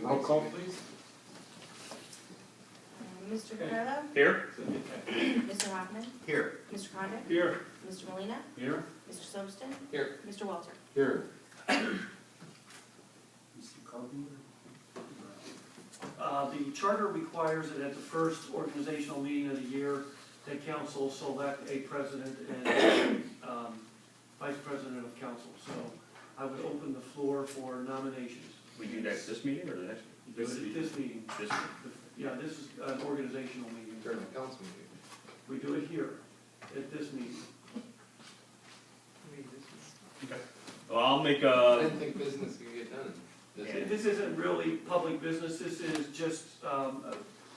Roll call, please. Mr. DeCarlo? Here. Mr. Hoffman? Here. Mr. Condit? Here. Mr. Molina, Here. Mr. Silverston? Here. Mr. Walter? Here. Mr. Carpenter. The charter requires that at the first organizational meeting of the year, the council select a president and vice president of council. So I would open the floor for nominations. We do that this meeting or the next? Do it at this meeting. This, Yeah, this is an organizational meeting. During the council meeting. We do it here, at this meeting. okay. Well, I'll make I a, didn't think business could get done this Yeah. This isn't really public business, this is just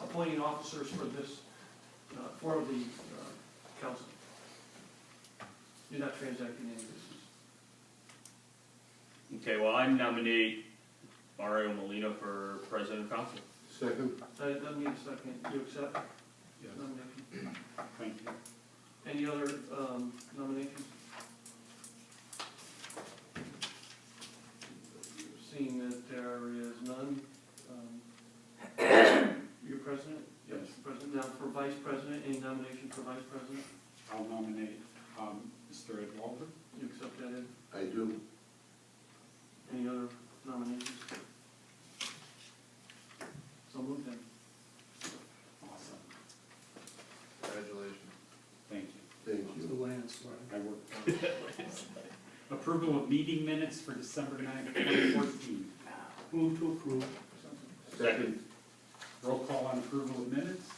appointing officers for this, for the council. You're not transacting any business. okay, well, I nominate Mario Molina for president of council. Second. That doesn't need a second. You accept Yes. nomination? Thank you. Any other nominations? Seeing that there is none, you're president? Yes. President. Now for vice president, any nomination for vice president? I'll nominate Mr. Ed Walter. You accept that, Ed? I do. Any other nominations? So moved then. Awesome. Congratulations. Thank you. Thank you. I worked on it. Approval of meeting minutes for December 9th, 2014. Move to approve. Second. Roll call on approval of minutes.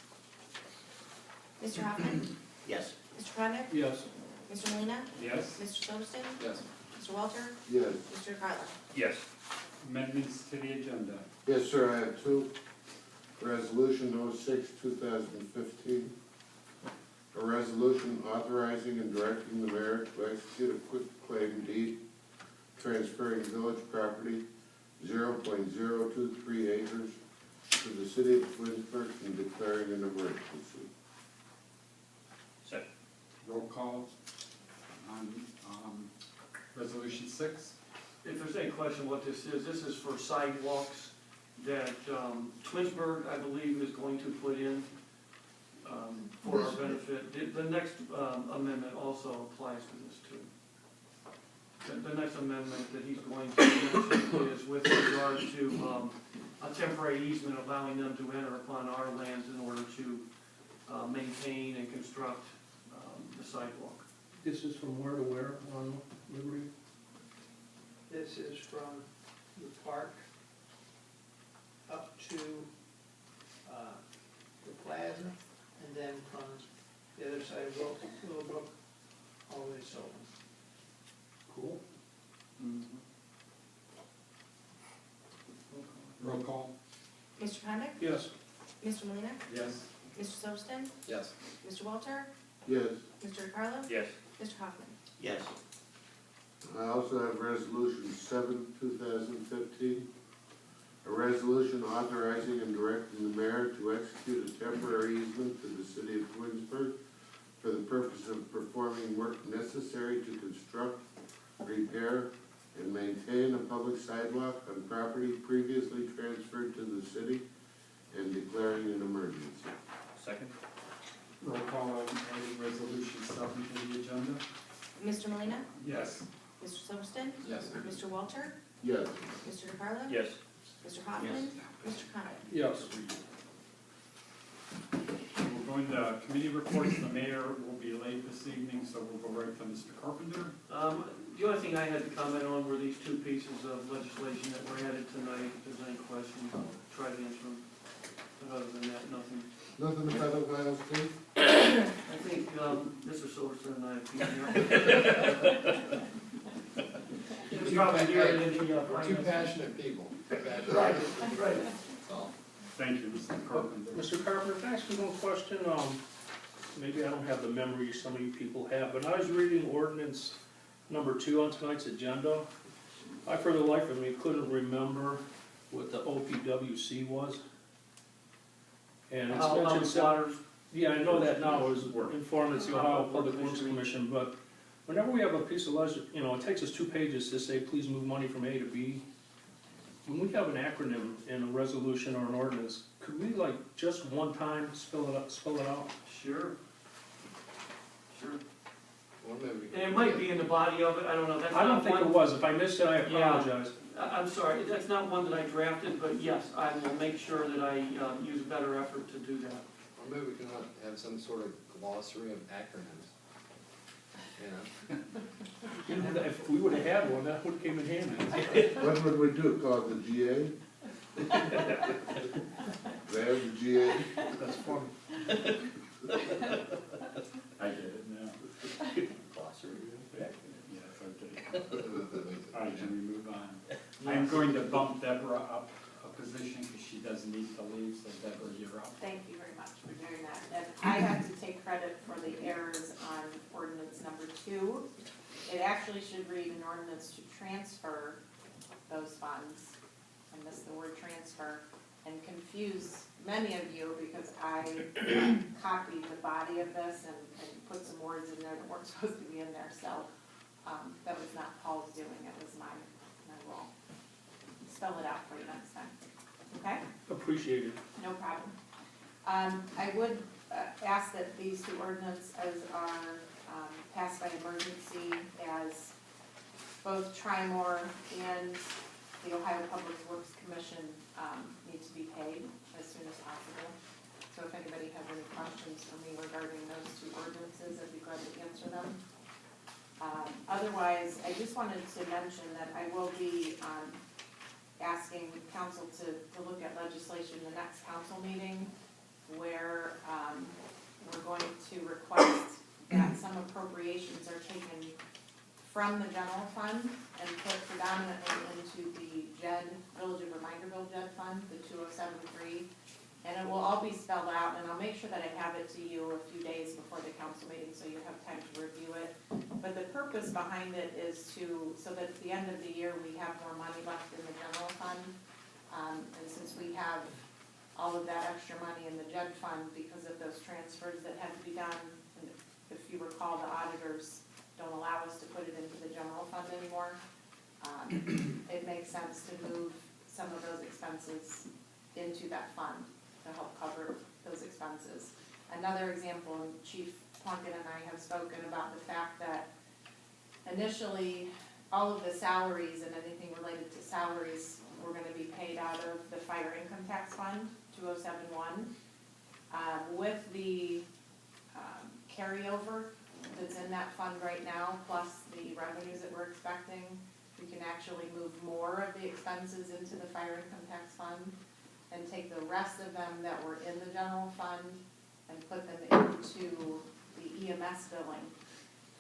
Mr. Hoffman? Yes. Mr. Condit? Yes. Mr. Molina, Yes. Mr. Silverston? Yes. Mr. Walter? Yes. Mr. DeCarlo? Yes. Amendments to the agenda. Yes, sir, I have two. Resolution 06-2015. A resolution authorizing and directing the mayor to execute a quitclaim deed transferring village property 0.023 acres to the city of Twinsburg and declaring an emergency. Second. Roll call on resolution 6. If there's any question what this is for sidewalks that Twinsburg, I believe, is going to put in for our benefit. The next amendment also applies to this too. The next amendment that he's going to mention is with regard to a temporary easement allowing them to enter upon our lands in order to maintain and construct the sidewalk. This is from where to where on Liberty? This is from the park up to the plaza, and then from the other side of Willowbrook, all the way to Sullivan. Cool. Roll call. Mr. Condit? Yes. Mr. Molina, Yes. Mr. Silverston? Yes. Mr. Walter? Yes. Mr. DeCarlo? Yes. Mr. Hoffman? Yes. I also have resolution 7-2015. A resolution authorizing and directing the mayor to execute a temporary easement to the city of Twinsburg for the purpose of performing work necessary to construct, repair, and maintain a public sidewalk on property previously transferred to the city and declaring an emergency. Second. Roll call on adding resolution 7 to the agenda. Mr. Molina, Yes. Mr. Silverston? Yes. Mr. Walter? Yes. Mr. DeCarlo? Yes. Mr. Hoffman? Mr. Condit? Yes. We'll go into committee reports. The mayor will be late this evening, so we'll go right to Mr. Carpenter. The only thing I had to comment on were these two pieces of legislation that were added tonight. If there's any questions, I'll try to answer them. But other than that, nothing. Nothing about the Ohio State? I think Mr. Silverstone and I have It's probably here in the We're two finance. passionate people. Right, right. That's all. Thank you, Mr. Carpenter. Mr. Carpenter, can I ask you one question? Maybe I don't have the memory some of you people have, but I was reading ordinance number 2 on tonight's agenda. I, for the life of me, couldn't remember what the OPWC was. And it's mentioned, Waters. yeah, I know that now, it was informed, it's the Ohio Public Works Commission, but whenever we have a piece of it takes us 2 pages to say, please move money from A to B. When we have an acronym in a resolution or an ordinance, could we like just one time spell it out? Sure. Sure. Well, maybe. And it might be in the body of it, I don't know, that's I don't not think it one, was. If I missed it, I Yeah. apologize. I'm sorry, that's not one that I drafted, but yes, I will make sure that I use better effort to do that. Or maybe we can have some sort of glossary of acronyms. You know? If we would've had one, that would've came in handy. What would we do, call it the GA? They have the GA? That's funny. I get it now. Glossary. Yes, okay. All right, can we move on? I'm going to bump Deborah up a position because she does need to leave, so Deborah, you're up. Thank you very much for doing that. And I had to take credit for the errors on ordinance number 2. It actually should read an ordinance to transfer those funds. I missed the word transfer and confuse many of you because I copied the body of this and put some words in there that weren't supposed to be in there. So that was not Paul's doing, it was mine. And I will spell it out for you next time. Okay? Appreciate it. No problem. I would ask that these 2 ordinances are passed by emergency as both Trimore and the Ohio Public Works Commission need to be paid as soon as possible. So if anybody has any questions for me regarding those 2 ordinances, I'd be glad to answer them. Otherwise, I just wanted to mention that I will be asking council to look at legislation the next council meeting where we're going to request that some appropriations are taken from the general fund and put predominantly into the Village of Reminderville JED fund, the 2073. And it will all be spelled out, and I'll make sure that I have it to you a few days before the council meeting so you have time to review it. But the purpose behind it is so that at the end of the year, we have more money left in the general fund. And since we have all of that extra money in the JED fund because of those transfers that had to be done, and if you recall, the auditors don't allow us to put it into the general fund anymore. It makes sense to move some of those expenses into that fund to help cover those expenses. Another example, and Chief Plunkett and I have spoken about the fact that initially, all of the salaries and anything related to salaries were gonna be paid out of the Fire Income Tax Fund, 2071. With the carryover that's in that fund right now, plus the revenues that we're expecting, we can actually move more of the expenses into the Fire Income Tax Fund and take the rest of them that were in the general fund and put them into the EMS billing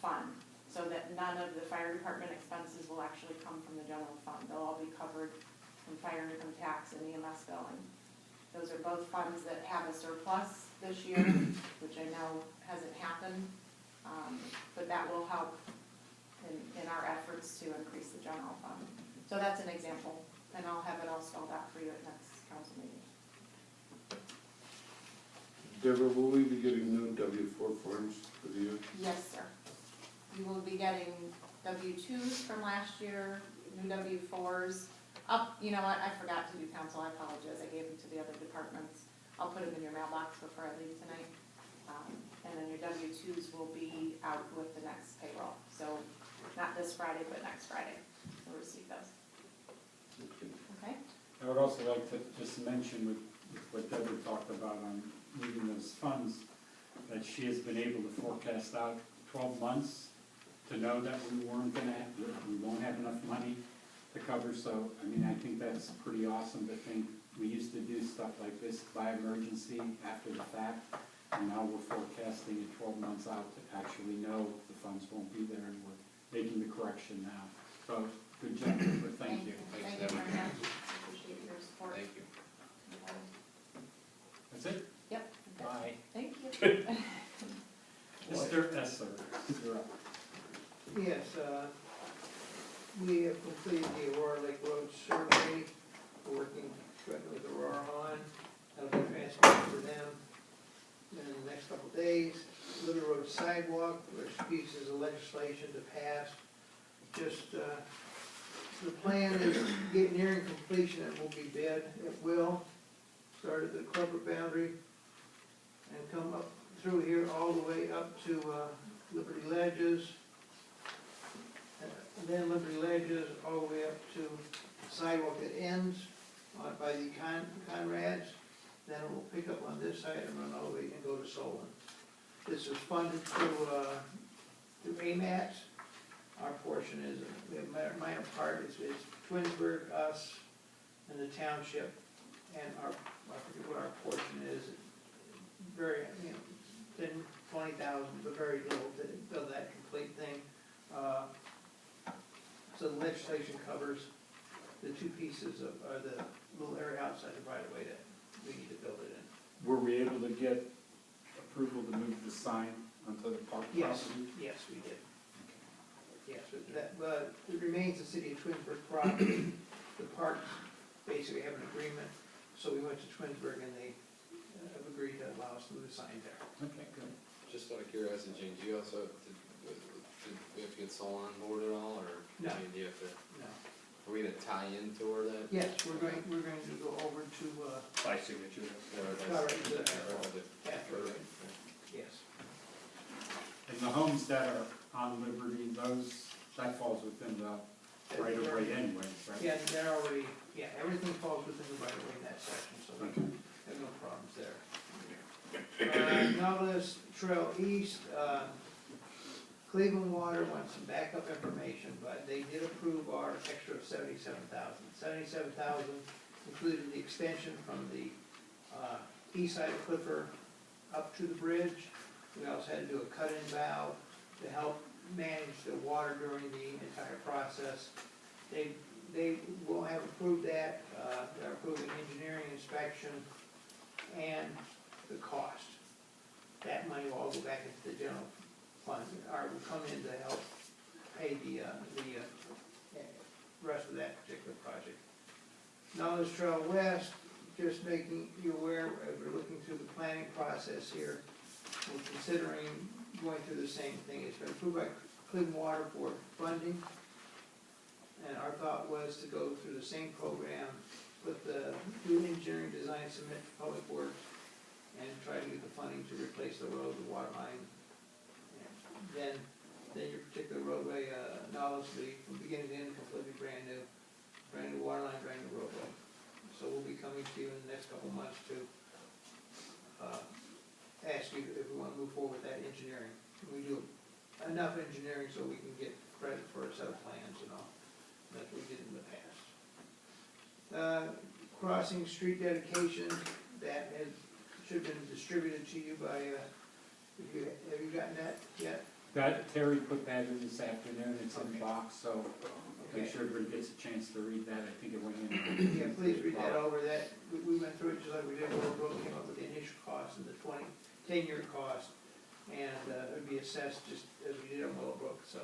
fund, so that none of the fire department expenses will actually come from the general fund. They'll all be covered from fire income tax and EMS billing. Those are both funds that have a surplus this year, which I know hasn't happened, but that will help in our efforts to increase the general fund. So that's an example, and I'll have it all spelled out for you at next council meeting. Deborah, will we be getting new W-4 forms for the year? Yes, sir. You will be getting W-2s from last year, new W-4s. You know what, I forgot to do council, I apologize, I gave them to the other departments. I'll put them in your mailbox before I leave tonight. And then your W-2s will be out with the next payroll. So not this Friday, but next Friday, you'll receive those. Okay? I would also like to just mention with what Deborah talked about on moving those funds, that she has been able to forecast out 12 months to know that we won't have enough money to cover. So, I mean, I think that's pretty awesome to think. We used to do stuff like this by emergency after the fact, and now we're forecasting it 12 months out to actually know the funds won't be there, and we're making the correction now. So, good job, Deborah. Thank you. Thank you very much. Appreciate your support. Thank you. That's it? Yep. Bye. Thank you. Mr. Esser, you're up. Yes, we have completed the Aurora Lake Road survey, we're working directly with Aurora on, that'll be transferred to them in the next couple of days. Liberty Road sidewalk, there's pieces of legislation to pass. Just, the plan is nearing completion, it will be bid, it will start at the corporate boundary and come up through here all the way up to, Liberty Ledges. And then Liberty Ledges all the way up to sidewalk that ends by the Conrads. Then it will pick up on this side and run all the way and go to Solon. This is funded through AMATs. Our portion is, my part is Twinsburg, us, and the township, and our, I forget what our portion is, very, 10, 20,000, but very little to build that complete thing. So the legislation covers the two pieces of, or the little area outside the right of way that we need to build it in. Were we able to get approval to move the sign onto the park property? Yes, we did. Yes, but it remains the city of Twinsburg property. The parks basically have an agreement, so we went to Twinsburg and they have agreed to allow us to move the sign there. Okay, good. Just out of curiosity, Gene, do you also, did we have to get Sol on board at all, or? No. I mean, do you have to, No. are we gonna tie into where that? Yes, we're going to go over to, By signature. all right, to the after, right? Yes. And the homes that are on Liberty, that falls within the right of way anyways, right? Yeah, they're already, everything falls within the right of way in that section, so we Okay. have no problems there. Nautilus Trail East, Cleveland Water wants some backup information, but they did approve our extra of $77,000. $77,000 included the extension from the east side of Clifford up to the bridge. We also had to do a cut-in valve to help manage the water during the entire process. They will have approved that, they're approving engineering inspection and the cost. That money will all go back into the general fund, or will come in to help pay the rest of that particular project. Knowledge Trail West, just making you aware, we're looking through the planning process here. We're considering going through the same thing. It's been approved by Cleveland Water for funding. And our thought was to go through the same program, do engineering design, submit to Public Works, and try to get the funding to replace the road, the water line. And then your particular roadway, knowledge will be from beginning to end completely brand new water line, brand new roadway. So we'll be coming to you in the next couple of months to ask you if we want to move forward with that engineering. We do enough engineering so we can get credit for a set of plans and all. That's what we did in the past. Crossing street dedication, that should have been distributed to you by, have you gotten that yet? That, Terry put that in this afternoon, it's in the Okay. box, so Okay. make sure everybody gets a chance to read that, I think it went in. Yeah, please read that over. That, we went through it just like we did, Willowbrook, came up with the initial cost and the 10-year cost, and it would be assessed just as we did on Willowbrook, so.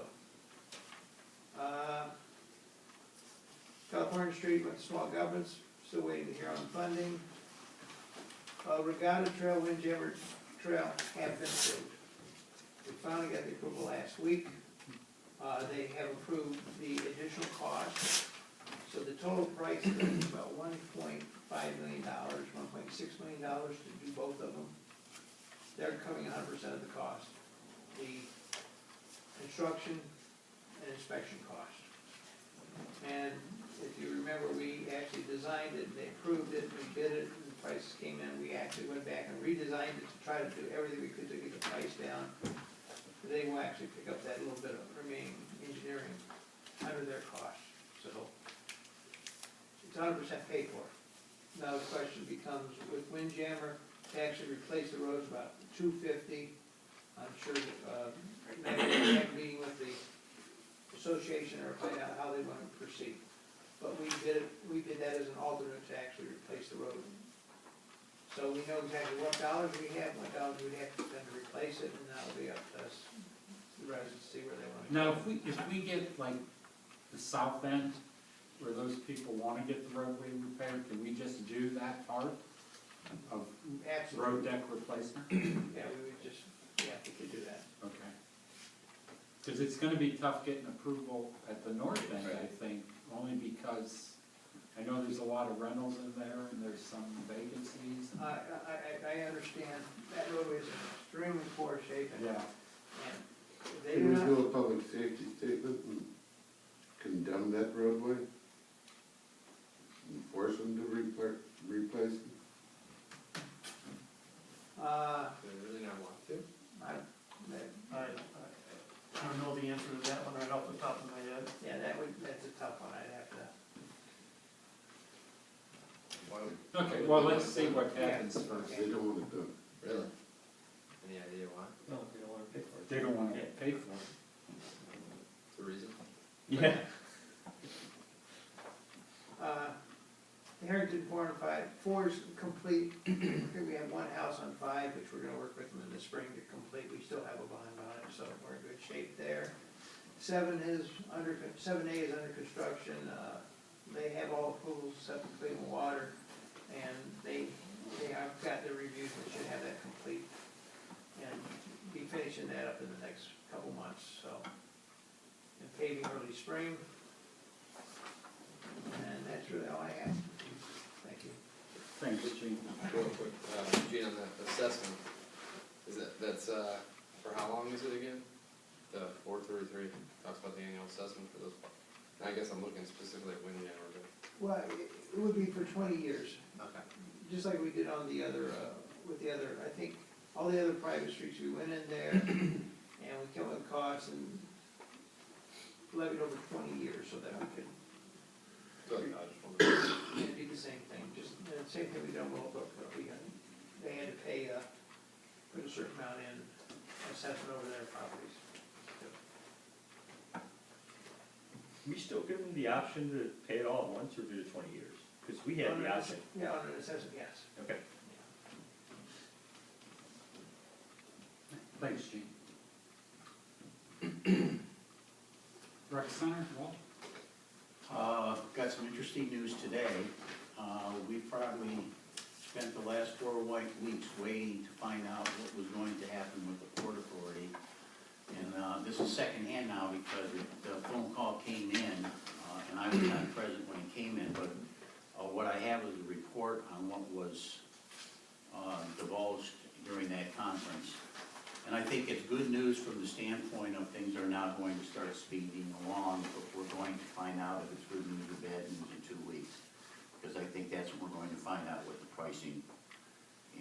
California Street went to small governments, still waiting to hear on funding. Regatta Trail, Windjammer Trail have been approved. We finally got the approval last week. They have approved the additional cost. So the total price is about $1.5 million, $1.6 million to do both of them. They're covering 100% of the cost. The construction and inspection cost. And if you remember, we actually designed it, they approved it, we bid it, and the prices came in. We actually went back and redesigned it to try to do everything we could to get the price down. They will actually pick up that little bit of remaining engineering under their cost, so it's 100% paid for. Now the question becomes, with Windjammer, to actually replace the roads about $250. I'm sure that, we have a meeting with the association or find out how they want to proceed. But we did that as an alternate to actually replace the road. So we know exactly what dollars we have, what dollars we'd have to spend to replace it, and that'll be up to us, the residents, to see where they want to go. Now, if we get like the south end, where those people wanna get the roadway repaired, can we just do that part of road Absolutely. deck replacement? Yeah, we would just Yeah, we could do that. Okay. Because it's gonna be tough getting approval at the north end, I think, only because I know there's a lot of rentals in there and there's some vacancies. I understand that roadway is in extremely poor shape and, Yeah, and they Can do we not, do a public safety statement and condemn that roadway? And force them to replace it? Do they really not want to? I don't know the answer to that one right off the top of my head. yeah, that's a tough one, I'd have to. Why would? okay, well, let's see what happens Yeah. first. They don't wanna do it. Really? Any idea why? No, we don't wanna pay for it. They don't wanna pay for it. What's the reason? Yeah. Harrington 4 and 5, 4 is complete. Here we have one house on 5, which we're gonna work with them in the spring to complete. We still have a bond on it, so we're in good shape there. 7A is under construction. They have all approvals, except for clean water, and they have got their reviews, they should have that complete. And be finishing that up in the next couple months, so. And paving early spring. And that's really all I have. Thank you. Thanks, Gene. Real quick, Gene, on that assessment, that's for how long is it again? The 433 talks about the annual assessment for those, and I guess I'm looking specifically at Windy or Well, it would be for 20 years, okay. just like we did on the other, with the other, I think, all the other private streets, we went in there and we came up with costs and levied over 20 years so that we could, So I just wanted to. do the same thing, just the same thing we done with Willowbrook, but they had to pay, put a certain amount in assessment over their properties. We still give them the option to pay it all at once or do it 20 years? Because we had On the an option. Yeah, on an assessment, yes. Okay. Thanks, Gene. Rec Center, Walt? Got some interesting news today. We probably spent the last 4 weeks waiting to find out what was going to happen with the Port Authority. And this is secondhand now because the phone call came in, and I was not present when it came in, but what I have is a report on what was divulged during that conference. And I think it's good news from the standpoint of things are now going to start speeding along, but we're going to find out if it's good news or bad news in 2 weeks. Because I think that's when we're going to find out what the pricing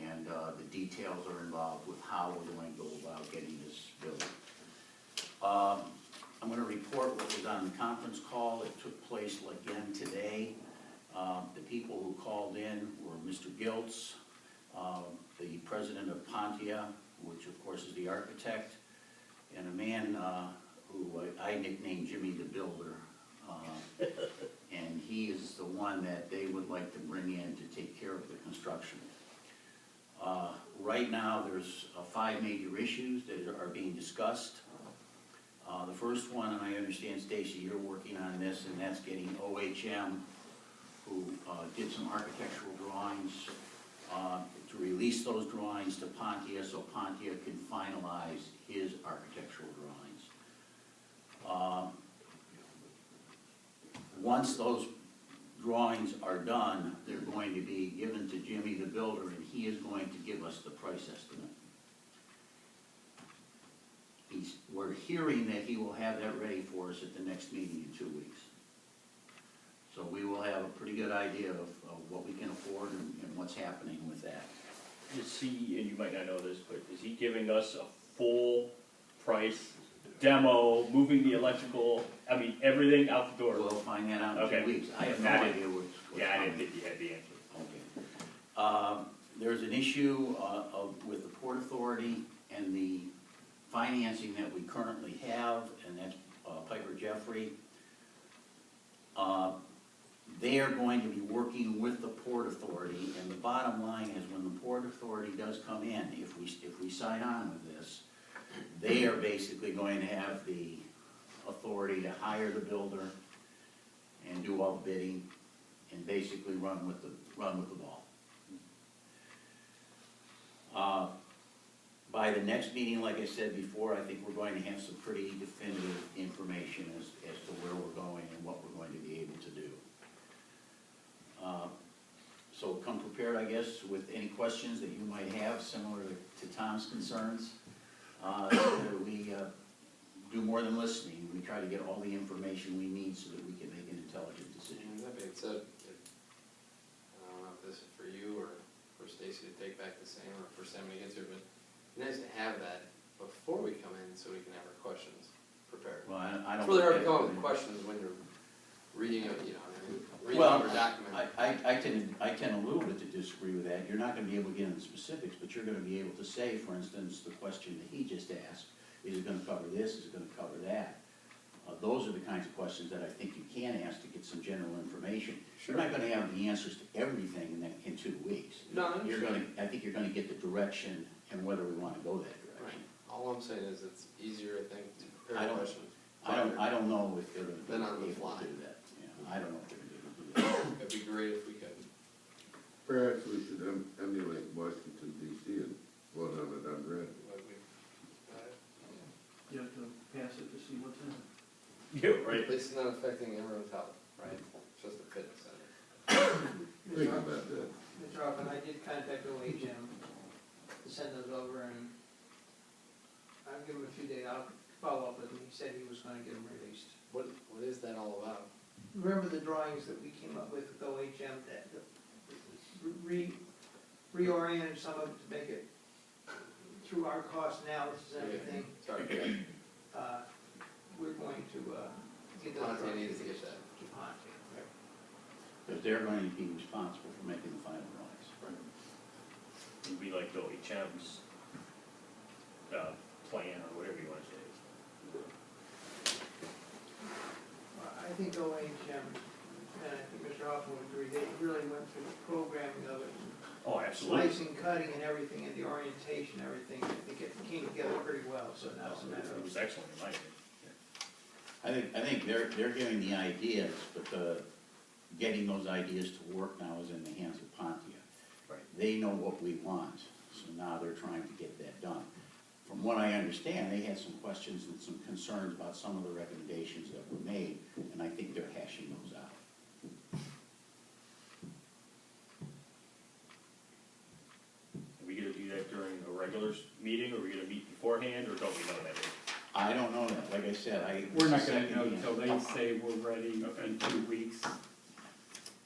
and the details are involved with how we're going to go about getting this built. I'm gonna report what was on the conference call. It took place again today. The people who called in were Mr. Giltz, the president of Pontia, which of course is the architect, and a man who I nicknamed Jimmy the Builder. And he is the one that they would like to bring in to take care of the construction. Right now, there's 5 major issues that are being discussed. The first one, and I understand, Stacy, you're working on this, and that's getting OHM, who did some architectural drawings, to release those drawings to Pontia so Pontia can finalize his architectural drawings. Once those drawings are done, they're going to be given to Jimmy the Builder, and he is going to give us the price estimate. We're hearing that he will have that ready for us at the next meeting in 2 weeks. So we will have a pretty good idea of what we can afford and what's happening with that. Is he, and you might not know this, but is he giving us a full price demo, moving the electrical, I mean, everything out the door? We'll find that out in Okay. 2 weeks. I have no I idea didn't- what's Yeah, I coming. didn't think you had the answer. Okay. There's an issue with the Port Authority and the financing that we currently have, and that's Piper Jeffrey. They are going to be working with the Port Authority, and the bottom line is when the Port Authority does come in, if we sign on with this, they are basically going to have the authority to hire the builder and do all the bidding and basically run with the ball. By the next meeting, like I said before, I think we're going to have some pretty definitive information as to where we're going and what we're going to be able to do. So come prepared, I guess, with any questions that you might have, similar to Tom's concerns. We do more than listening. We try to get all the information we need so that we can make an intelligent decision. And that being said, I don't know if this is for you or for Stacy to take back the same, or for Sam to get to, but it's nice to have that before we come in, so we can have our questions prepared. Well, I don't. It's really hard to come up with questions when you're reading a, reading Well, over a document. I tend a little bit to disagree with that. You're not gonna be able to get into specifics, but you're gonna be able to say, for instance, the question that he just asked, is it gonna cover this, is it gonna cover that? Those are the kinds of questions that I think you can ask to get some general information. You're not gonna have the answers to everything in 2 weeks. No, I'm sure. I think you're gonna get the direction and whether we wanna go that Right. direction. All I'm saying is it's easier, I think, to I prepare don't- questions. I don't know if they're gonna be Then on the able fly. to do that. Yeah, I don't know if they're gonna be able to do that. It'd be great if we could. Perhaps we should emulate Washington DC and vote on it unread. But we, You have to pass it to see what's in it. Yeah, right. at least it's not affecting everyone's health, right? It's just a fitness center. Think about that. Mr. Hoffman, I did contact OHM to send those over, and I'll give him a few days, I'll follow up with him, he said he was gonna get them released. What is that all about? Remember the drawings that we came up with OHM, that reoriented some of it to make it through our cost analysis and everything, Sorry, we're going to, get those Ponte drawings. needs to get that. To Ponte, right. Because they're going to be responsible for making the final drawings. It'd be like the OHM's, plan, or whatever you wanna say. I think OHM, and I think Mr. Hoffman would agree, they really went through the programming of it, Oh, absolutely. slicing, cutting and everything, and the orientation, everything, I think it came together pretty well, so now it's a matter It of. was excellent, in my opinion. I think they're giving the ideas, but getting those ideas to work now is in the hands of Pontia. Right. They know what we want, so now they're trying to get that done. From what I understand, they had some questions and some concerns about some of the recommendations that were made, and I think they're hashing those out. Are we gonna do that during a regular meeting, or are we gonna meet beforehand, or don't we know that? I don't know that, like I said, We're not gonna know until they say we're ready in 2 weeks,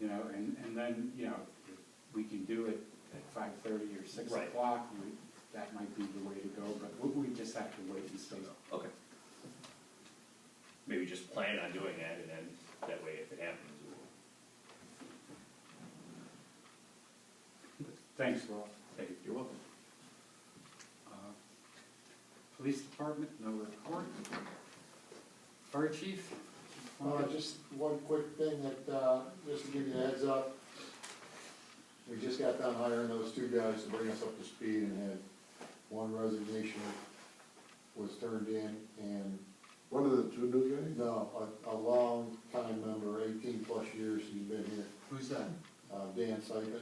and then, if we can do it at 5:30 or 6 Right. o'clock, that might be the way to go, but we just have to wait and see. Okay. Maybe just plan on doing that, and then that way if it happens, Thanks, Rob. thank you. You're welcome. Police department, no report. Fire chief? Just one quick thing that, just to give you a heads up, we just got done hiring those 2 guys to bring us up to speed, and had 1 resignation was turned in, and One of the 2 new guys? no, a long time member, 18+ years he's been here, Who's that? Dan Sipin.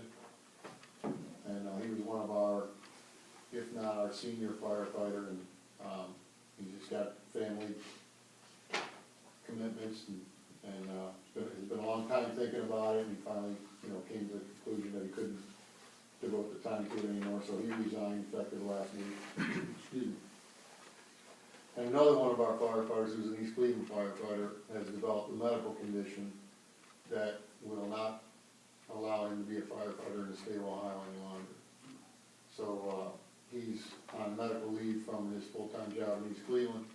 And he was one of our, if not our senior firefighter, and he's just got family commitments, and it's been a long time thinking about it, and he finally, came to the conclusion that he couldn't devote the time to it anymore, so he resigned effective last week. Excuse me. And another one of our firefighters, who's an East Cleveland firefighter, has developed a medical condition that will not allow him to be a firefighter in the state of Ohio any longer. So, he's on medical leave from his full-time job in East Cleveland.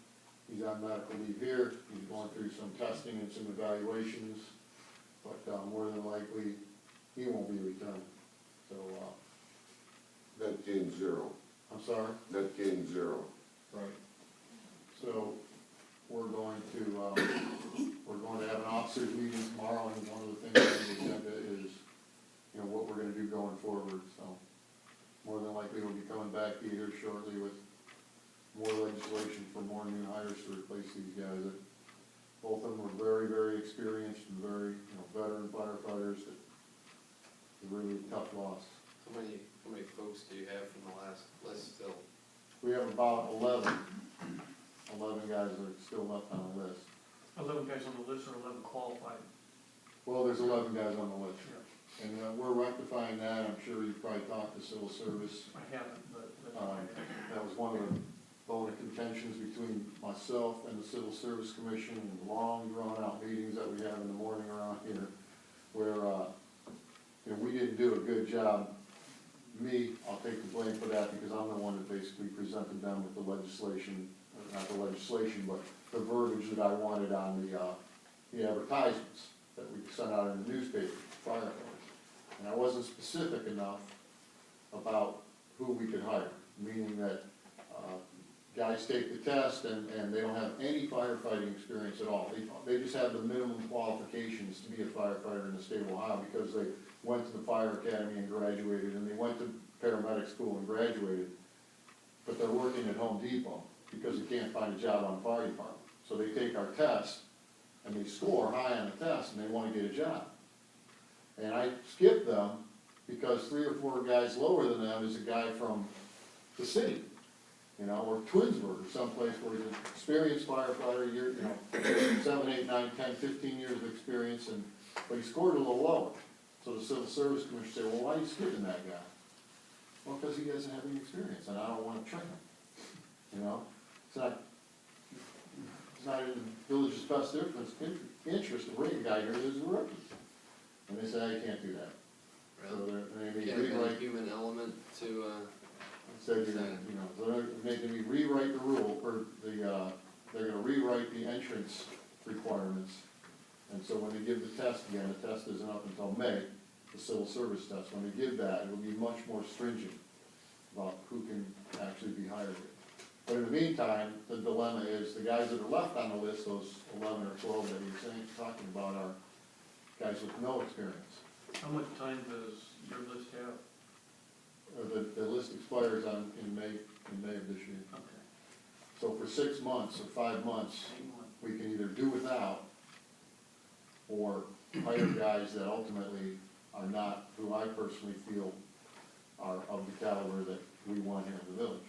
He's on medical leave here, he's going through some testing and some evaluations, but, more than likely, he won't be returning. So, Net gain 0. I'm sorry? Net gain 0. Right. So, we're going to have an officers meeting tomorrow, and one of the things on the agenda is, what we're gonna do going forward, so. More than likely, we'll be coming back to you here shortly with more legislation for more new hires to replace these guys. Both of them were very, very experienced and very, veteran firefighters that are really tough loss. How many folks do you have from the last list still we have about 11 guys that are still left on the list. 11 guys on the list or 11 qualified? Well, there's 11 guys on the list. Yeah. And we're rectifying that, I'm sure you've probably talked to civil service. I haven't, but that's That was one of the bone of contentions between myself and the Civil Service Commission, and long drawn-out meetings that we have in the morning around here, where, you know, we didn't do a good job. Me, I'll take the blame for that, because I'm the one that basically presented them with the legislation, not the legislation, but the verbiage that I wanted on the advertisements that we sent out in the newspaper, firefighters. And I wasn't specific enough about who we could hire, meaning that guys take the test and they don't have any firefighting experience at all. They just have the minimum qualifications to be a firefighter in the state of Ohio, because they went to the fire academy and graduated, and they went to paramedic school and graduated, but they're working at Home Depot because they can't find a job on the fire department. So they take our test and they score high on the test and they want to get a job. And I skipped them because 3 or 4 guys lower than them is a guy from the city, you know, or Twinsburg, or someplace where he's an experienced firefighter, you know, 7, 8, 9, 10, 15 years of experience, but he scored a little lower. So the Civil Service Commission said, well, why are you skipping that guy? Well, because he doesn't have any experience, and I don't want to train him, you know? It's not in the village's best interest to bring a guy here who's a rookie. And they say, I can't do that. So they may Can't have rewrite, a human element to, said, you know, so they're making me rewrite the rule, or they're gonna rewrite the entrance requirements. And so when they give the test again, the test isn't up until May, the civil service test. When they give that, it'll be much more stringent about who can actually be hired. But in the meantime, the dilemma is the guys that are left on the list, those 11 or 12 that you're saying, talking about, are guys with no experience. How much time does your list have? The list expires in May of this year. Okay. So for 6 months or 5 months, we can either do without or hire guys that ultimately are not, who I personally feel are of the caliber that we want here in the village.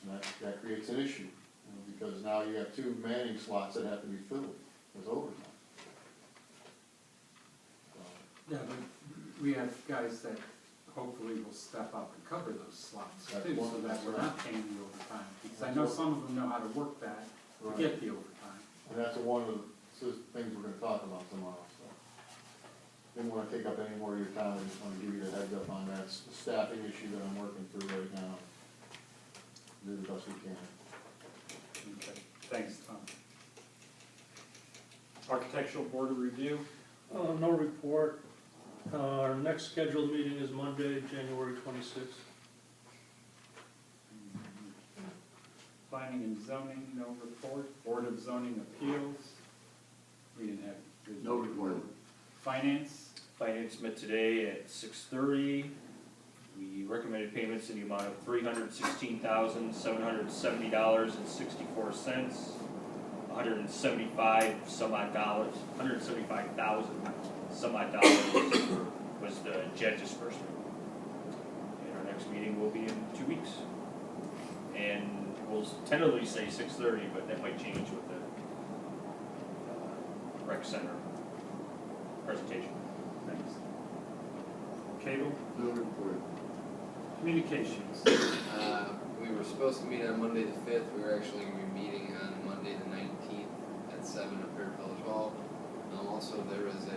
And that creates an issue, you know, because now you have 2 manning slots that have to be filled with overtime. Yeah, but we have guys that hopefully will step up and cover those slots That's too, one- so that that's we're right. not paying the overtime. Because I know some of them know how to work that, to Right. get the overtime. And that's one of the things we're gonna talk about tomorrow, so. Didn't wanna take up any more of your time, I just wanna give you the heads up on that. It's a staffing issue that I'm working through right now. Do the best we can. Okay, thanks, Tom. Architectural Board of Review, No report. Our next scheduled meeting is Monday, January 26th. Planning and Zoning, no report. Board of Zoning Appeals, we didn't have. No report. Finance, Finance met today at 6:30. We recommended payments in the amount of $316,770.64. $175,000 some odd dollars was the jet disbursement. And our next meeting will be in 2 weeks. And we'll tentatively say 6:30, but that might change with the rec center presentation. thanks. Cable, No report. Communications, we were supposed to meet on Monday the 5th, we were actually gonna be meeting on Monday the 19th at 7 up here at Village Hall. Also, there was a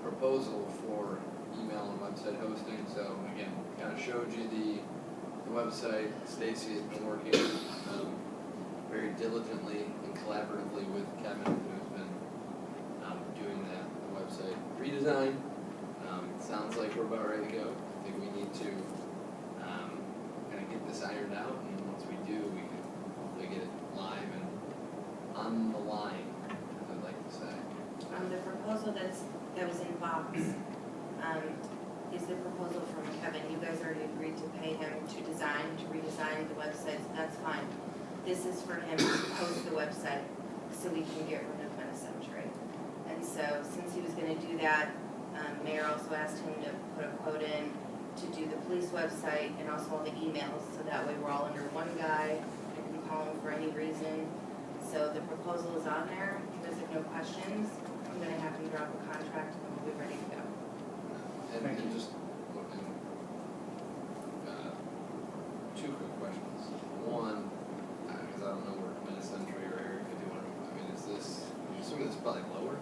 proposal for email and website hosting, so again, kind of showed you the website. Stacy has been working very diligently and collaboratively with Kevin, who's been doing the website redesign. It sounds like we're about ready to go. I think we need to kind of get this ironed out, and once we do, we can hopefully get it live and on the line, as I'd like to say. The proposal that was in Bob's, is the proposal from Kevin. You guys already agreed to pay him to redesign the website, so that's fine. This is for him to post the website so we can get rid of Minnesota. And so since he was gonna do that, Mayor also asked him to put a quote in to do the police website and also all the emails, so that way we're all under one guy. I can call him for any reason. So the proposal is on there. If you guys have no questions, I'm gonna have him drop a contract and we'll be ready to go. And just, two quick questions. One, because I don't know where mid-century or Area 51, I mean, is this, I'm assuming this is probably lower?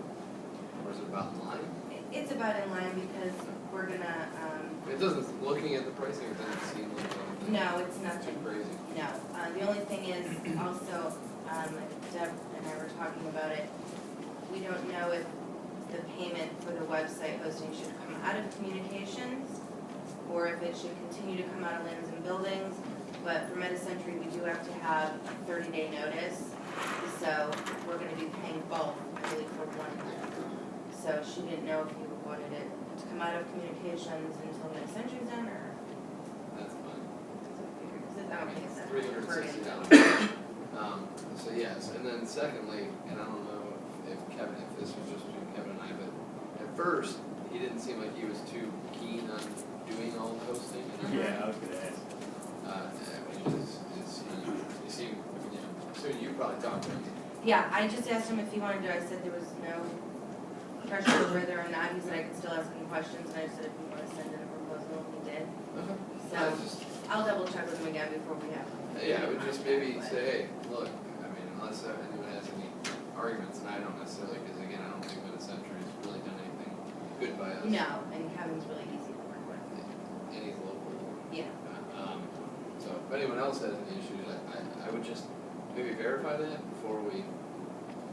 Or is it about in line? It's about in line because we're gonna, It doesn't, looking at the pricing, it doesn't seem like something no, it's too nothing. crazy. No, the only thing is also, Deb and I were talking about it, we don't know if the payment for the website hosting should come out of communications or if it should continue to come out of lands and buildings, but for Medi-Century, we do have to have a 30-day notice, so we're gonna be paying both, I believe, for 1 year. So she didn't know if you wanted it to come out of communications until Medi-Century's done, or, That's fine. because I don't think it's that. $360. So yes, and then secondly, and I don't know if Kevin, if this was just between Kevin and I, but at first, he didn't seem like he was too keen on doing all the hosting. Yeah, I was gonna ask. You seem, so you probably talked to him. Yeah, I just asked him if he wanted to, I said there was no pressure whether or not, he said I could still ask him questions, and I said if you want to send in a proposal, he did. Okay. So, I'll double check with him again before we have. Yeah, I would just maybe say, hey, look, I mean, unless anyone has any arguments, and I don't necessarily, because again, I don't think Mid-Century has really done anything good by us. No, and Kevin's really easy to work with. And he's local. Yeah. So if anyone else has any issues, I would just maybe verify that before we,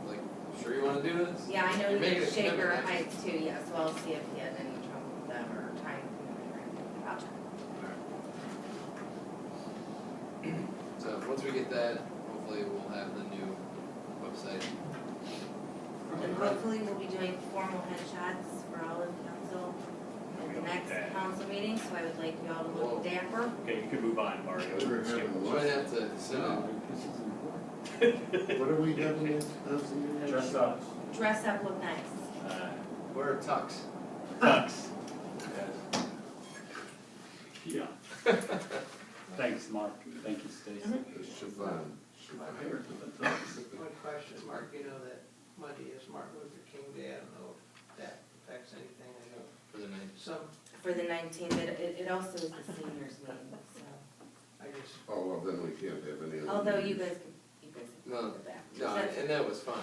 like, sure you wanna do this? Yeah, I know You're he making did a Shaker commitment. Heights too, yeah, so I'll see if he has any trouble with them or time commitment or anything. I'll check. So once we get that, hopefully we'll have the new website. And hopefully we'll be doing formal headshots for all of council We at the don't next need that. council meeting, so I would like you all to Whoa. look dapper. Okay, you can move on, Mario. We're having We a might have to send No, it, this is important. What are we doing this? Dress up. Dress up, look nice. wear a tux. Tux. Yeah. Thanks, Mark. Thank you, Stacy. Siobhan. One question, Mark, you know that Monday is Martin Luther King Day, I don't know if that affects anything, I know For the night. some, For the 19th, it also is the seniors meeting, so. I just, Oh, well, then we can't have any other. Although you meetings. guys can No, go back. No, and that was fine.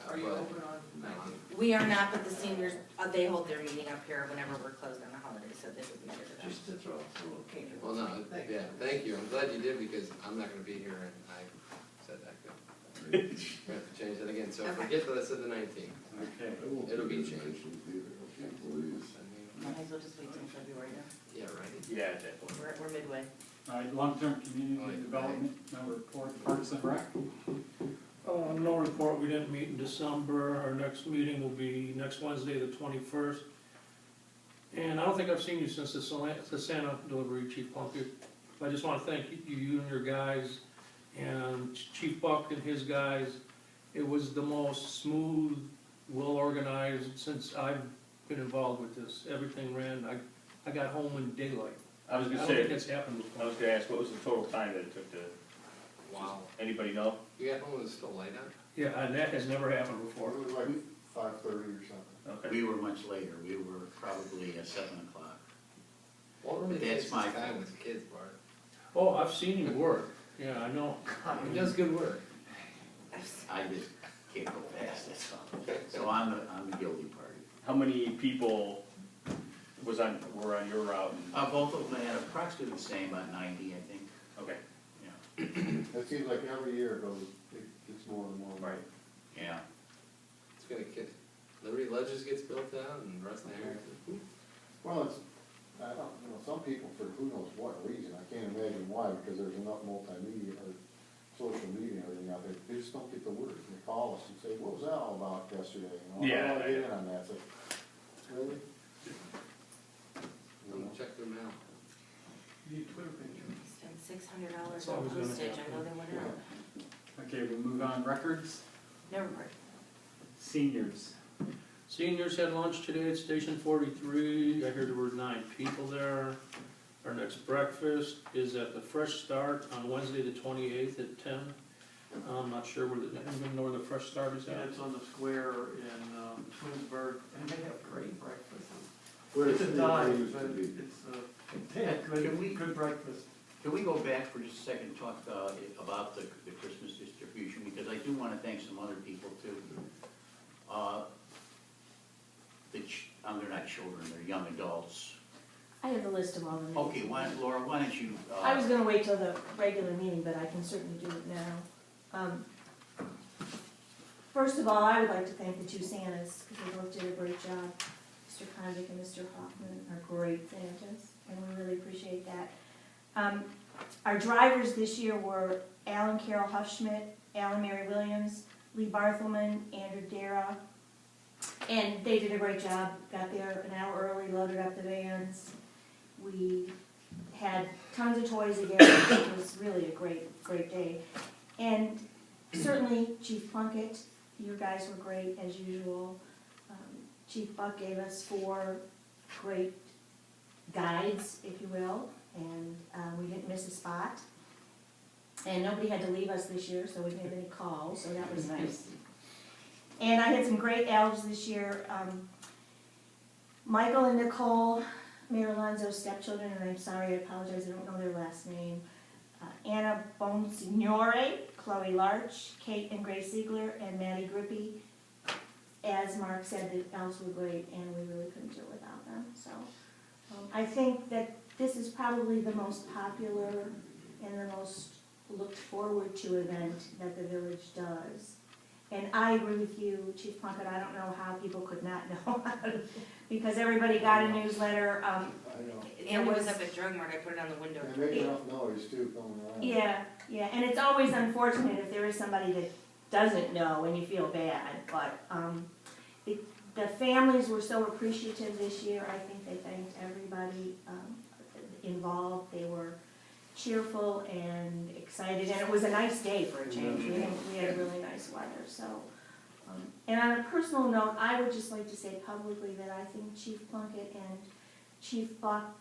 are you But- open on No, 19th? We are not, but the seniors, they hold their meeting up here whenever we're closed on the holiday, so this would matter to them. Just to throw a little cake. Well, no, Thank yeah, thank you, I'm glad you did, because I'm not gonna be here, and I said that, we have to change that again, so Okay. forget that I said the 19th. Okay. I won't It'll be this changed. mentioned either, okay, please. Might as well just wait till February, then. Yeah, right. Yeah, at that point. We're midway. All right, long-term community development, no report, Parks and Rec. No report, we didn't meet in December, our next meeting will be next Wednesday, the 21st. And I don't think I've seen you since the Santa delivery, Chief Plunkett. I just wanna thank you and your guys, and Chief Buck and his guys. It was the most smooth, well-organized since I've been involved with this. Everything ran, I got home in daylight. I was I gonna don't think say, it's happened I before. was gonna ask, what was the total time that it took to, Wow. anybody know? You got home, it was still light out? Yeah, and that has never happened before. It was like 5:30 or something. Okay. We were much later, we were probably at 7 o'clock. What really That's takes my his time fault. with kids, Bart? Oh, I've seen him work, yeah, I know. He does good work. I just can't go fast, that's all. So I'm the guilty party. How many people were on your route? Both of them had approximately the same, about 90, I think. Okay, It seems like every year it goes, it gets more and more. right. Yeah. It's gonna get, Liberty Ledges gets built out and the rest of the area. Well, it's, I don't, you know, some people for who knows what reason, I can't imagine why, because there's enough multimedia or social media and everything out there, they just don't get the word. They call us and say, what was that all about yesterday? You know, Yeah, how do I get in on that? It's like, really? You know? Check their mail. Spent $600 That's on always gonna postage, I happen. know they went out. Okay, we'll move on, records, No report. seniors. Seniors had lunch today at Station 43. I heard there were 9 people there. Our next breakfast is at the Fresh Start on Wednesday, the 28th at 10. I'm not sure where anyone know where the Fresh Start is And at? it's on the square in Twinsburg, and they have great breakfast. Where It's does a it dive, used but to be? it's, they have Can we- good breakfast. Can we go back for just a second and talk about the Christmas distribution, because I do wanna thank some other people too. They're not children, they're young adults. I have a list of all of them. Okay, Laura, why don't you, I was gonna wait till the regular meeting, but I can certainly do it now. First of all, I would like to thank the 2 Santas, because they both did a great job. Mr. Condick and Mr. Hoffman are great Santas, and we really appreciate that. Our drivers this year were Alan Carroll Huffschmidt, Alan Mary Williams, Lee Barthelman, Andrew Dara, and they did a great job. Got there an hour early, loaded up the vans. We had tons of toys again. It was really a great day. And certainly Chief Plunkett, you guys were great as usual. Chief Buck gave us 4 great guides, if you will, and we didn't miss a spot. And nobody had to leave us this year, so we didn't have any calls, so that was nice. And I had some great elves this year. Michael and Nicole, Mayor Alonzo's stepchildren, and I'm sorry, I apologize, I don't know their last name. Anna Bonsignore, Chloe Larch, Kate and Grace Ziegler, and Maddie Grippy. As Mark said, the elves were great, and we really couldn't do it without them. So I think that this is probably the most popular and the most looked forward to event that the village does. And I agree with you, Chief Plunkett, I don't know how people could not know, because everybody got a newsletter. I know. And it was up at Drug Mart, I put it on the window. They make enough noise too going around. Yeah, and it's always unfortunate if there is somebody that doesn't know and you feel bad, but the families were so appreciative this year. I think they thanked everybody involved. They were cheerful and excited, and it was a nice day for a change. We had really nice weather, so. And on a personal note, I would just like to say publicly that I think Chief Plunkett and Chief Buck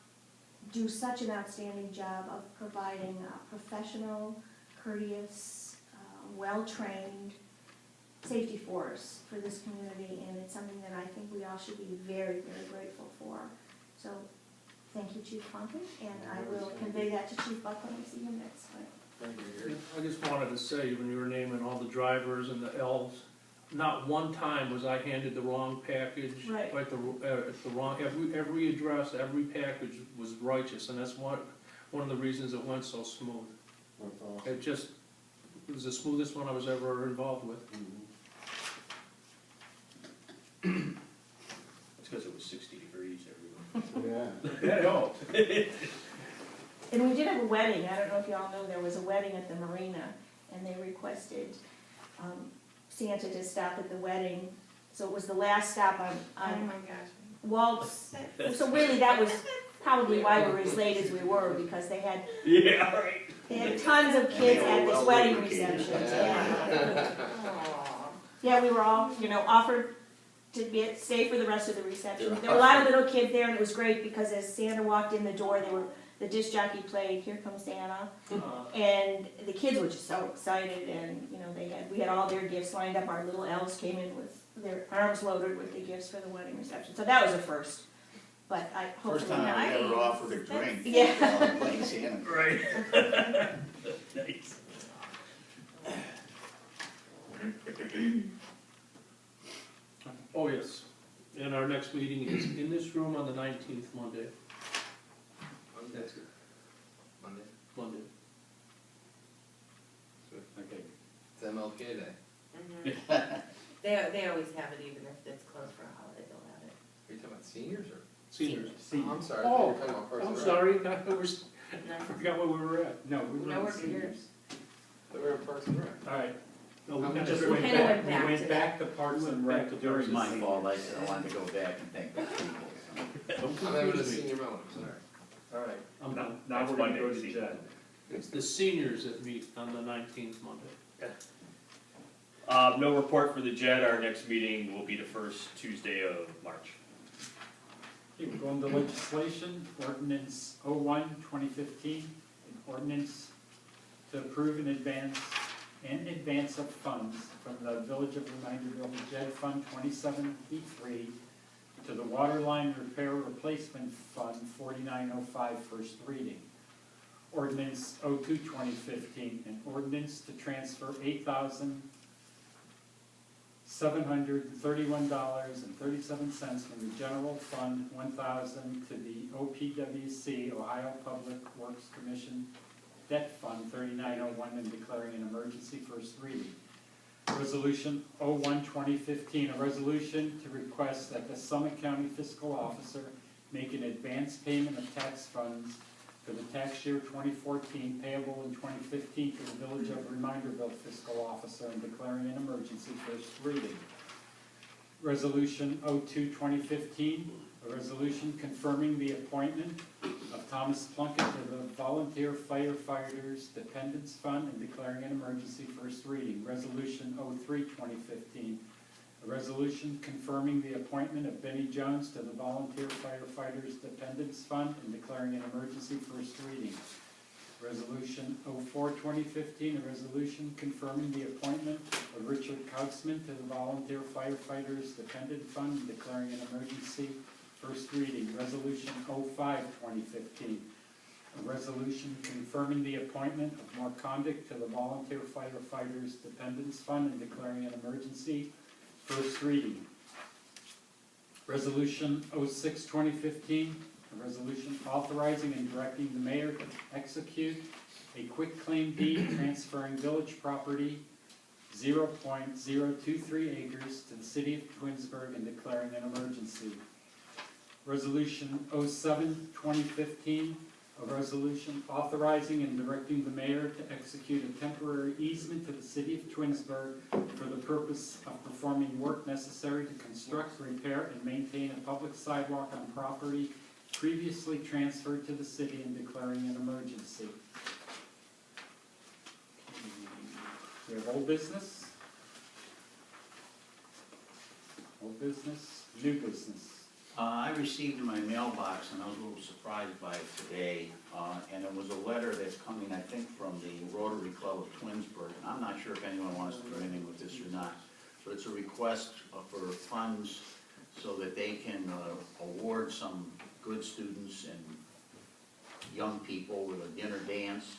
do such an outstanding job of providing a professional, courteous, well-trained safety force for this community, and it's something that I think we all should be very, very grateful for. So, thank you, Chief Plunkett, and I will convey that to Chief Buck when we see him next week. I just wanted to say, when you were naming all the drivers and the elves, not one time was I handed the wrong package. Right. Like the wrong, every address, every package was righteous, and that's one of the reasons it went so smooth. That's awesome. It was the smoothest one I was ever involved with. It's because it was 60 degrees everywhere. Yeah. That helped. And we did have a wedding. I don't know if you all know, there was a wedding at the marina, and they requested Santa to stop at the wedding. So it was the last stop Oh on my gosh. Walt's. So really, that was probably why we were as late as we were, because they had tons of kids at this wedding reception. Yeah, we were all, offered to stay for the rest of the reception. There were a lot of little kids there, and it was great because as Santa walked in the door, the disc jockey played "Here Comes Santa," and the kids were just so excited. And we had all their gifts lined up. Our little elves came in with their arms loaded with the gifts for the wedding reception. So that was a first. But I hopefully First time I ever offered a drink. Yeah. While playing Santa. Right. Nice. Oh, yes. And our next meeting is in this room on the 19th, Monday. That's good. Monday, Monday. Okay. it's MLK Day. Mhm. They always have it, even if it's closed for a holiday, they'll have it. Are you talking about seniors or? Seniors. Oh, I'm sorry, I thought you were talking about Parks I'm and Rec. sorry, No. I forgot where we were at. No, we No, were we're seniors. I thought we were in Parks and Rec. All right. No, We we just just went kinda back, went we back went to back to Parks and Rec It during It's the my senior. fault, I said I wanted to go back and thank the people. Don't I'm having a confuse me. senior moment, I'm sorry. All right, I'm now, done. now That's we're gonna Monday, go to see. Jed. It's the seniors that meet on the 19th Monday. No report for the JED, our next meeting will be the first Tuesday of March. Okay, we're going to legislation, ordinance 01-2015, an ordinance to approve in advance of funds from the Village of Reminderville, JED Fund 27B3 to the Waterline Repair Replacement Fund 4905, first reading. Ordinance 02-2015, an ordinance to transfer $8,731.37 from the general fund 1,000 to the OPWC, Ohio Public Works Commission Debt Fund 3901, and declaring an emergency, first reading. Resolution 01-2015, a resolution to request that the Summit County Fiscal Officer make an advance payment of tax funds for the tax year 2014 payable in 2015 to the Village of Reminderville Fiscal Officer, and declaring an emergency, first reading. Resolution 02-2015, a resolution confirming the appointment of Thomas Plunkett to the Volunteer Firefighters Dependents Fund, and declaring an emergency, first reading. Resolution 03-2015, a resolution confirming the appointment of Benny Jones to the Volunteer Firefighters Dependents Fund, and declaring an emergency, first reading. Resolution 04-2015, a resolution confirming the appointment of Richard Kautzman to the Volunteer Firefighters Dependent Fund, and declaring an emergency, first reading. Resolution 05-2015, a resolution confirming the appointment of Mark Condick to the Volunteer Firefighters Dependents Fund, and declaring an emergency, first reading. Resolution 06-2015, a resolution authorizing and directing the mayor to execute a quitclaim deed transferring village property 0.023 acres to the city of Twinsburg, and declaring an emergency. Resolution 07-2015, a resolution authorizing and directing the mayor to execute a temporary easement to the city of Twinsburg for the purpose of performing work necessary to construct, repair, and maintain a public sidewalk on property previously transferred to the city, and declaring an emergency. We have old business, new business. I received in my mailbox, and I was a little surprised by it today, and it was a letter that's coming, I think, from the Rotary Club of Twinsburg, and I'm not sure if anyone wants to do anything with this or not, but it's a request for funds so that they can award some good students and young people with a dinner dance,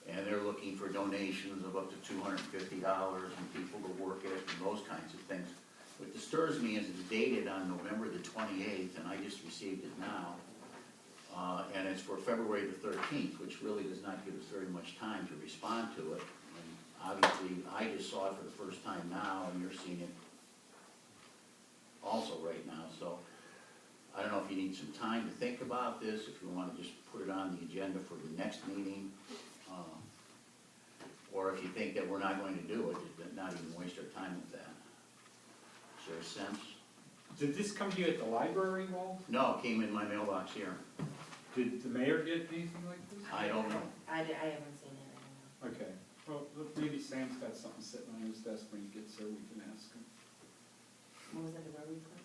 and they're looking for donations of up to $250 and people to work it and those kinds of things. What disturbs me is it's dated on November the 28th, and I just received it now. And it's for February the 13th, which really does not give us very much time to respond to it. And obviously, I just saw it for the first time now, and you're seeing it also right now. So I don't know if you need some time to think about this, if you want to just put it on the agenda for the next meeting, or if you think that we're not going to do it, just not even waste our time with that. Is there a sense? Did this come to you at the library, Walt? No, it came in my mailbox here. Did the mayor get anything like this? I don't know. I haven't seen it, I don't know. Okay, well, look, maybe Sam's got something sitting on his desk when he gets there, we can ask him. What was it, the Rotary Club?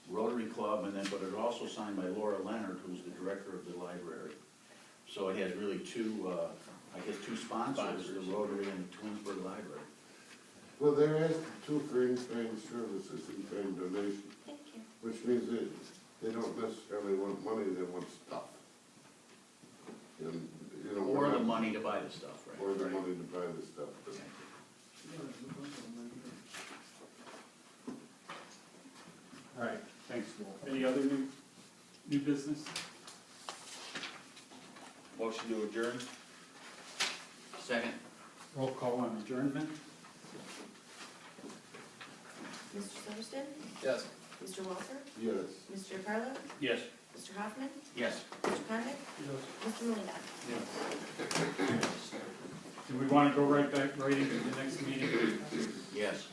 Rotary Club, and then, but it's also signed by Laura Leonard, who's the director of the library. So it has really two, I guess, two sponsors, the Rotary and the Twinsburg Library. Well, they're asking two for in-kind services, in-kind donation, Thank you. which means that they don't necessarily want money, they want stuff. And, you know, Or the money to buy the stuff, right? or the money to buy the stuff. But All right, thanks, Walt. Any other new business? Motion to adjourn? Second. Roll call on adjournment? Mr. Silverston? Yes. Mr. Walter? yes. Mr. Carlo? Yes. Mr. Hoffman? Yes. Mr. Condit? Mr. Molina? Yes. Do we want to go right into the next meeting? Yes.